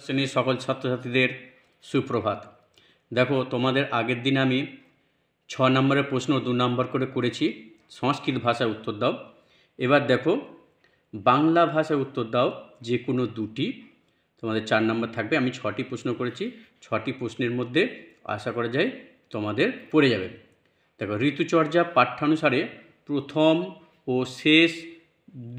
শ্রেণীর সকল ছাত্রছাত্রীদের সুপ্রভাত। দেখো, তোমাদের আগের দিন আমি 6 নম্বরের প্রশ্ন 2 নম্বর করে করেছি। সংস্কৃত ভাষায় উত্তর দাও। এবার দেখো, বাংলা ভাষায় উত্তর দাও যে কোনো দুটি। তোমাদের 4 নম্বর থাকবে। আমি 6টি প্রশ্ন করেছি। 6টি প্রশ্নের মধ্যে আশা করা যায় তোমাদের পড়ে যাবে। দেখো, ঋতুচর্যা পাঠ্যানুসারে প্রথম ও শেষ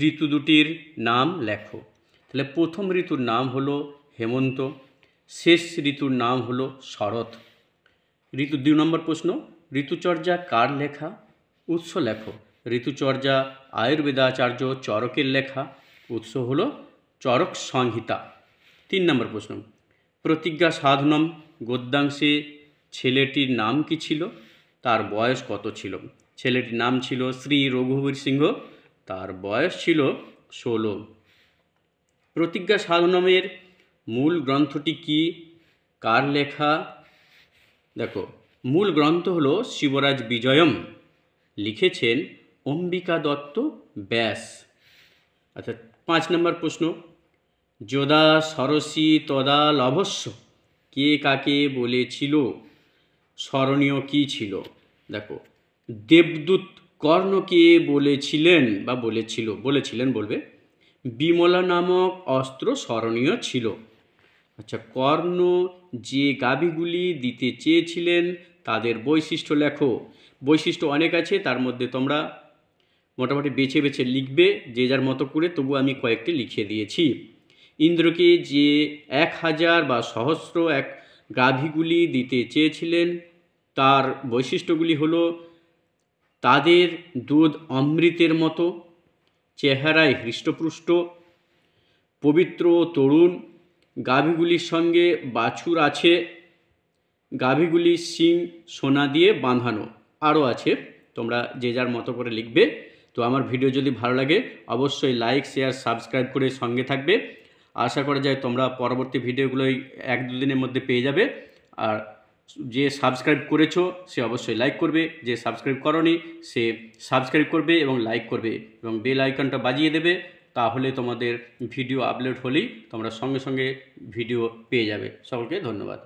ঋতু দুটির নাম লেখো। তাহলে প্রথম ঋতুর নাম হলো হেমন্ত, শেষ ঋতুর নাম হলো শরৎ। 2 নম্বর প্রশ্ন, ঋতুচর্যা কার লেখা? উৎস লেখো। ঋতুচর্যা আয়ুর্বেদাচার্য চরকের লেখা। উৎস হলো চরক সংহিতা। 3 নম্বর প্রশ্ন, প্রতিজ্ঞা সাধনম গদ্যাংশে ছেলেটির নাম কি ছিল? তার বয়স কত ছিল? ছেলেটির নাম ছিল শ্রী রঘুবীর সিংহ, তার বয়স ছিল 16। প্রতিজ্ঞা সাধনমের মূল গ্রন্থটি কি? কার লেখা? দেখো, মূল গ্রন্থ হলো শিবরাজ বিজয়ম, লিখেছেন অম্বিকা দত্ত ব্যাস। আচ্ছা, 5 নম্বর প্রশ্ন, যদা সরসী তদা লভস্য, কে কাকে বলেছিল? স্মরণীয় কি ছিল? দেখো, দেবদূত কর্ণকে বলেছিলেন বা বলেছিলেন বলবে বিমলা নামক অস্ত্র স্মরণীয় ছিল। আচ্ছা, কর্ণ যে গাভীগুলি দিতে চেয়েছিলেন তাদের বৈশিষ্ট্য লেখো। বৈশিষ্ট্য অনেক আছে, তার মধ্যে তোমরা মোটামুটি বেছে বেছে লিখবে যে যার মতো করে, তবু আমি কয়েকটি লিখিয়ে দিয়েছি। ইন্দ্রকে যে 1000 বা সহস্র এক গাভীগুলি দিতে চেয়েছিলেন তার বৈশিষ্ট্যগুলি হলো তাদের দুধ অমৃতের মতো, চেহারায় হৃষ্টপুষ্ট, পবিত্র তরুণ, গাভীগুলির সঙ্গে বাছুর আছে, গাভীগুলির শিং সোনা দিয়ে বাঁধানো, আরও আছে। তোমরা যে যার মতো করে লিখবে। তো আমার ভিডিও যদি ভালো লাগে অবশ্যই লাইক, শেয়ার, সাবস্ক্রাইব করে সঙ্গে থাকবে। আশা করা যায় তোমরা পরবর্তী ভিডিওগুলোই 1-2 দিনের মধ্যে পেয়ে যাবে। আর যে সাবস্ক্রাইব করেছো সে অবশ্যই লাইক করবে, যে সাবস্ক্রাইব করোনি সে সাবস্ক্রাইব করবে এবং লাইক করবে এবং বেল আইকনটা বাজিয়ে দেবে। তাহলে তোমাদের ভিডিও আপলোড হলেই তোমরা সঙ্গে সঙ্গে ভিডিও পেয়ে যাবে। সকলকে ধন্যবাদ।